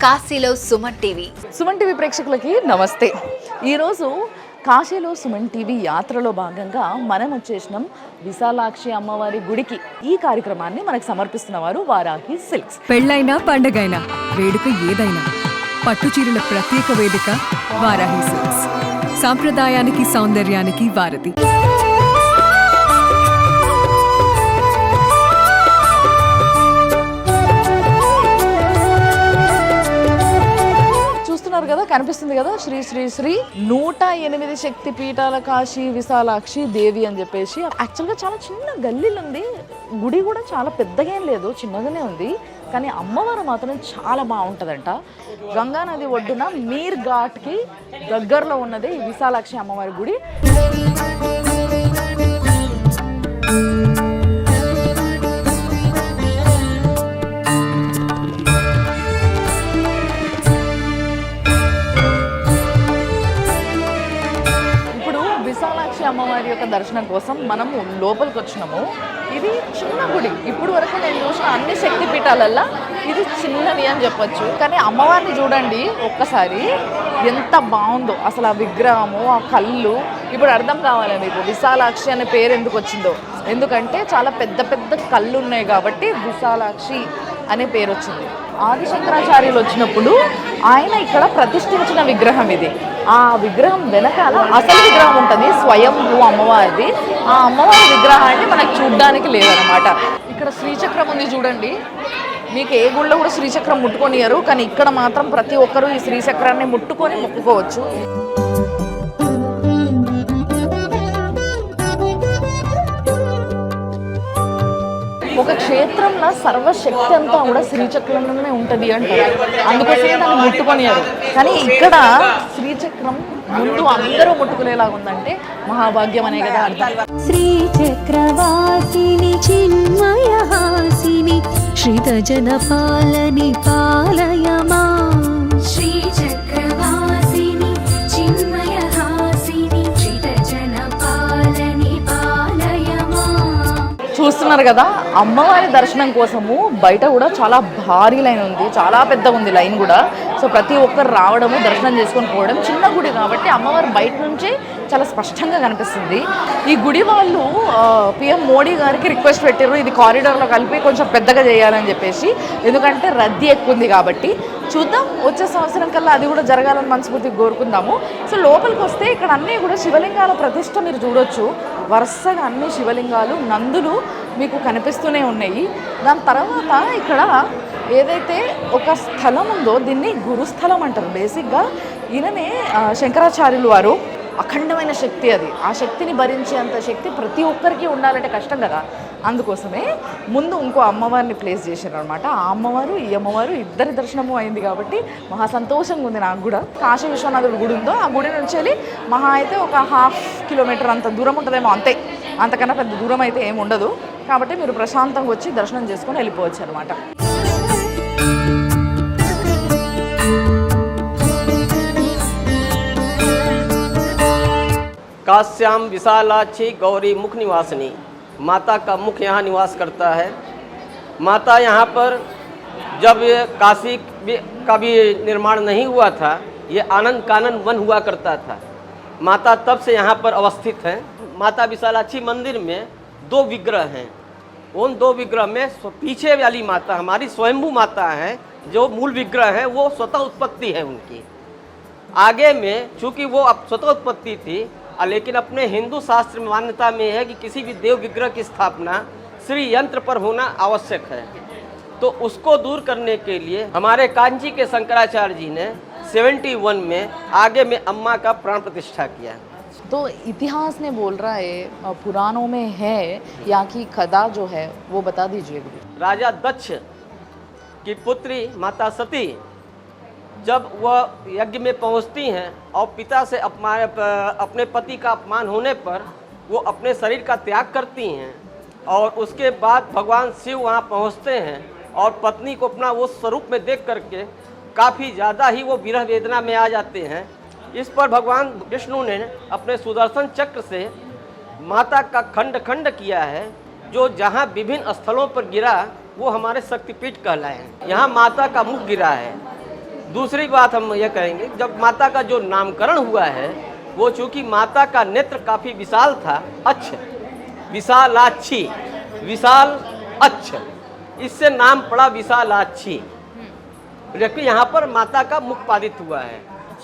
కాశీలో Suman TV. Suman TV ప్రేక్షకులకి నమస్తే. ఈరోజు కాశీలో సుమన్ టీవీ యాత్రలో భాగంగా మనం వచ్చేసినాం విశాలాక్షి అమ్మవారి గుడికి. ఈ కార్యక్రమాన్ని మనకు సమర్పిస్తున్న వారు వారాహి సిల్క్స్. పెళ్ళైనా పండగైనా వేడుక ఏదైనా పట్టు చీరల ప్రత్యేక వేదిక వారాహి సిల్క్స్. సాంప్రదాయానికి సౌందర్యానికి వారధి. కదా, కనిపిస్తుంది కదా, శ్రీ శ్రీ శ్రీ 108 శక్తి పీఠాల కాశీ విశాలాక్షి దేవి అని చెప్పేసి. యాక్చువల్గా చాలా చిన్న గల్లీలు ఉంది, గుడి కూడా చాలా పెద్దగా ఏం లేదు, చిన్నగానే ఉంది. కానీ అమ్మవారు మాత్రం చాలా బాగుంటుందంట. గంగా నది ఒడ్డున మీర్ ఘాట్కి దగ్గరలో ఉన్నదే ఈ విశాలాక్షి అమ్మవారి గుడి. అమ్మవారి యొక్క దర్శనం కోసం మనము లోపలికి వచ్చినాము. ఇది చిన్న గుడి, ఇప్పుడు వరకు నేను చూసిన అన్ని శక్తి పీఠాలల్లో ఇది చిన్నది అని చెప్పొచ్చు. కానీ అమ్మవారిని చూడండి ఒక్కసారి, ఎంత బాగుందో అసలు. ఆ విగ్రహము, ఆ కళ్ళు ఇప్పుడు అర్థం కావాలి మీకు విశాలాక్షి అనే పేరు ఎందుకు వచ్చిందో. ఎందుకంటే చాలా పెద్ద పెద్ద కళ్ళు ఉన్నాయి కాబట్టి విశాలాక్షి అనే పేరు వచ్చింది. ఆదిశంకరాచార్యులు వచ్చినప్పుడు ఆయన ఇక్కడ ప్రతిష్ఠించిన విగ్రహం ఇది. ఆ విగ్రహం వెనకాల అసలు విగ్రహం ఉంటుంది, స్వయంభూ అమ్మవారిది. ఆ అమ్మవారి విగ్రహాన్ని మనకు చూడ్డానికి లేదనమాట. ఇక్కడ శ్రీచక్రం ఉంది చూడండి. మీకు ఏ గుళ్ళో కూడా శ్రీచక్రం ముట్టుకొనియరు, కానీ ఇక్కడ మాత్రం ప్రతి ఒక్కరూ ఈ శ్రీచక్రాన్ని ముట్టుకొని మొక్కుకోవచ్చు. ఒక క్షేత్రంలో సర్వశక్తి అంతా కూడా శ్రీచక్రంలోనే ఉంటుంది అంటారు, అందుకోసమే దాన్ని ముట్టుకొనియారు. కానీ ఇక్కడ శ్రీచక్రం ముందు అందరూ ముట్టుకునేలాగా ఉందంటే మహాభాగ్యం అనే కదా అర్థం. శ్రీచక్రవాసిని చిన్మయహాసిని శ్రీతజన పాలని పాలయమా. శ్రీచక్రవాసిని చిన్మయహాసిని శ్రీతజన పాలని పాలయమా. చూస్తున్నారు కదా, అమ్మవారి దర్శనం కోసము బయట కూడా చాలా భారీ లైన్ ఉంది, చాలా పెద్దగా ఉంది లైన్ కూడా. సో ప్రతి ఒక్కరు రావడము, దర్శనం చేసుకొని పోవడం. చిన్న గుడి కాబట్టి అమ్మవారు బయట నుంచే చాలా స్పష్టంగా కనిపిస్తుంది. ఈ గుడి వాళ్ళు పిఎం మోడీ గారికి రిక్వెస్ట్ పెట్టారు, ఇది కారిడార్లో కలిపి కొంచెం పెద్దగా చేయాలని చెప్పేసి. ఎందుకంటే రద్దీ ఎక్కువ ఉంది కాబట్టి. చూద్దాం, వచ్చే సంవత్సరం కల్లా అది కూడా జరగాలని మనస్ఫూర్తిగా కోరుకుందాము. సో లోపలికి వస్తే ఇక్కడ అన్నీ కూడా శివలింగాల ప్రతిష్ట మీరు చూడొచ్చు. వరుసగా అన్ని శివలింగాలు, నందులు మీకు కనిపిస్తూనే ఉన్నాయి. దాని తర్వాత ఇక్కడ ఏదైతే ఒక స్థలం ఉందో దీన్ని గురుస్థలం అంటారు. బేసిక్గా ఈయననే శంకరాచార్యులు వారు. అఖండమైన శక్తి అది. ఆ శక్తిని భరించేంత శక్తి ప్రతి ఒక్కరికి ఉండాలంటే కష్టం కదా. అందుకోసమే ముందు ఇంకో అమ్మవారిని ప్లేస్ చేశారు అనమాట. ఆ అమ్మవారు ఈ అమ్మవారు ఇద్దరి దర్శనము అయింది కాబట్టి మహా సంతోషంగా ఉంది నాకు కూడా. కాశీ విశ్వనాథుడి గుడి ఉందో ఆ గుడి నుంచి వెళ్ళి మహా అయితే ఒక 1/2 కిలోమీటర్ అంత దూరం ఉంటుందేమో, అంతే. అంతకన్నా పెద్ద దూరం అయితే ఏమి ఉండదు. కాబట్టి మీరు ప్రశాంతంగా వచ్చి దర్శనం చేసుకొని వెళ్ళిపోవచ్చు అనమాట. काश्याम विशालाक्षी गौरी मुख निवासिनी, माता का मुख यहाँ निवास करता है। माता यहाँ पर जब काशी का भी निर्माण नहीं हुआ था, ये आनंद कानन वन हुआ करता था। माता तब से यहाँ पर अवस्थित है। माता विशालाक्षी मंदिर में 2 विग्रह हैं। उन 2 विग्रह में पीछे वाली माता हमारी स्वयंभू माता है, जो मूल विग्रह है वो स्वतः उत्पत्ति है उनकी। आगे में चूँकि वो अब स्वतः उत्पत्ति थी, लेकिन अपने हिंदू शास्त्र में मान्यता में है कि किसी भी देव विग्रह की स्थापना श्री यंत्र पर होना आवश्यक है। तो उसको दूर करने के लिए हमारे कांची के शंकराचार्य जी ने 71 में आगे में अम्मा का प्राण प्रतिष्ठा किया। तो इतिहास ने बोल रहा है, पुराणों में है, यहाँ की खदा जो है वो बता दीजिए। राजा दक्ष की पुत्री माता सती जब वह यज्ञ में पहुंचती हैं और पिता से अपने पति का अपमान होने पर वो अपने शरीर का त्याग करती हैं, और उसके बाद भगवान शिव वहाँ पहुँचते हैं और पत्नी को अपना वो स्वरूप में देख करके काफ़ी ज़्यादा ही वो विरह वेदना में आ जाते हैं। इस पर भगवान विष्णु ने अपने सुदर्शन चक्र से माता का खंड खंड किया है, जो जहाँ विभिन्न स्थलों पर गिरा वो हमारे शक्तिपीठ कहलाए हैं। यहाँ माता का मुख गिरा है। दूसरी बात हम ये कहेंगे, जब माता का जो नामकरण हुआ है वो चूँकि माता का नेत्र काफ़ी विशाल था, अच्छ विशालाक्षी, विशाल अच्छ, इससे नाम पड़ा विशालाक्षी। लेकिन यहाँ पर माता का मुख पादित हुआ है।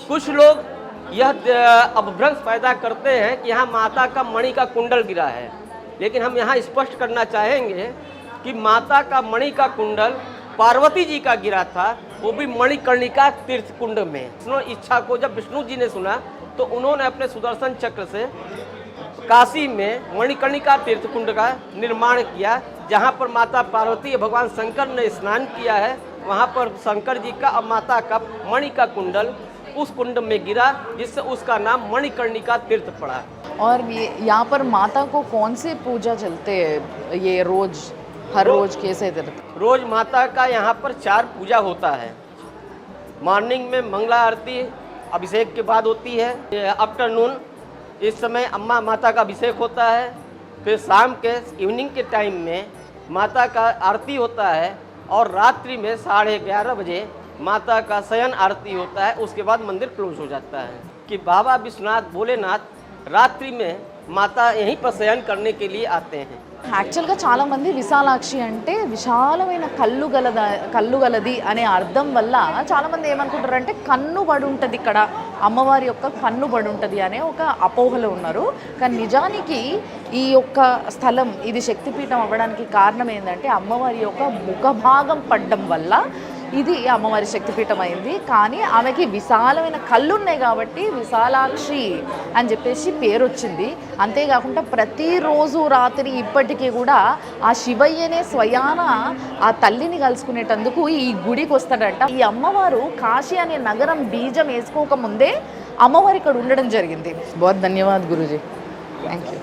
कुछ लोग यह अपभ्रंश पैदा करते हैं कि यहाँ माता का मणि का कुंडल गिरा है, लेकिन हम यहाँ स्पष्ट करना चाहेंगे कि माता का मणि का कुंडल पार्वती जी का गिरा था, वो भी मणिकर्णिका तीर्थ कुंड में। विष्णु इच्छा को जब विष्णु जी ने सुना तो उन्होंने अपने सुदर्शन चक्र से काशी में मणिकर्णिका तीर्थ कुंड का निर्माण किया, जहाँ पर माता पार्वती भगवान शंकर ने स्नान किया है। वहाँ पर शंकर जी का और माता का मणि का कुंडल उस कुंड में गिरा, जिससे उसका नाम मणिकर्णिका तीर्थ पड़ा। और ये यहाँ पर माता को कौन से पूजा चलते हैं ये रोज, हर रोज कैसे इधर? रोज माता का यहाँ पर 4 पूजा होता है। मॉर्निंग में मंगला आरती अभिषेक के बाद होती है। आफ्टरनून इस समय अम्मा माता का अभिषेक होता है। फिर शाम के इवनिंग के टाइम में माता का आरती होता है, और रात्रि में 11:30 बजे माता का शयन आरती होता है। उसके बाद मंदिर क्लोज हो जाता है कि बाबा विश्वनाथ भोलेनाथ रात्रि में माता यहीं पर शयन करने के लिए आते हैं। యాక్చువల్గా చాలామంది విశాలాక్షి అంటే విశాలమైన కళ్ళు గలది అనే అర్థం వల్ల చాలామంది ఏమనుకుంటారంటే కన్ను పడి ఉంటుంది, ఇక్కడ అమ్మవారి యొక్క కన్ను పడి ఉంటుంది అనే ఒక అపోహలో ఉన్నారు. కానీ నిజానికి ఈ యొక్క స్థలం ఇది శక్తిపీఠం అవ్వడానికి కారణం ఏంటంటే అమ్మవారి యొక్క ముఖభాగం పడ్డం వల్ల ఇది అమ్మవారి శక్తిపీఠం అయింది. కానీ ఆమెకి విశాలమైన కళ్ళు ఉన్నాయి కాబట్టి విశాలాక్షి అని చెప్పేసి పేరు వచ్చింది. అంతేకాకుండా ప్రతిరోజు రాత్రి ఇప్పటికీ కూడా ఆ శివయ్యనే స్వయాన ఆ తల్లిని కలుసుకునేటందుకు ఈ గుడికి వస్తాడంట. ఈ అమ్మవారు కాశీ అనే నగరం బీజం వేసుకోకముందే అమ్మవారు ఇక్కడ ఉండడం జరిగింది. బహుత్ ధన్యవాద్ గురూజీ, థ్యాంక్ యూ.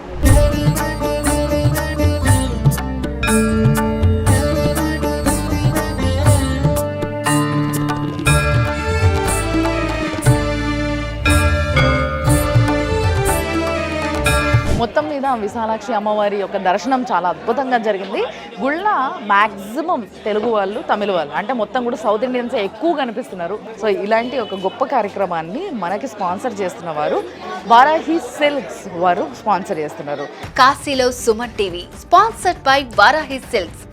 మొత్తం మీద విశాలాక్షి అమ్మవారి యొక్క దర్శనం చాలా అద్భుతంగా జరిగింది. గుళ్ళ మ్యాక్సిమం తెలుగు వాళ్ళు, తమిళ వాళ్ళు, అంటే మొత్తం కూడా సౌత్ ఇండియన్స్ ఎక్కువ కనిపిస్తున్నారు. సో ఇలాంటి ఒక గొప్ప కార్యక్రమాన్ని మనకి స్పాన్సర్ చేస్తున్న వారు వారాహి సిల్క్స్ వారు స్పాన్సర్ చేస్తున్నారు. కాశీలో Suman TV sponsored by Varahi silks.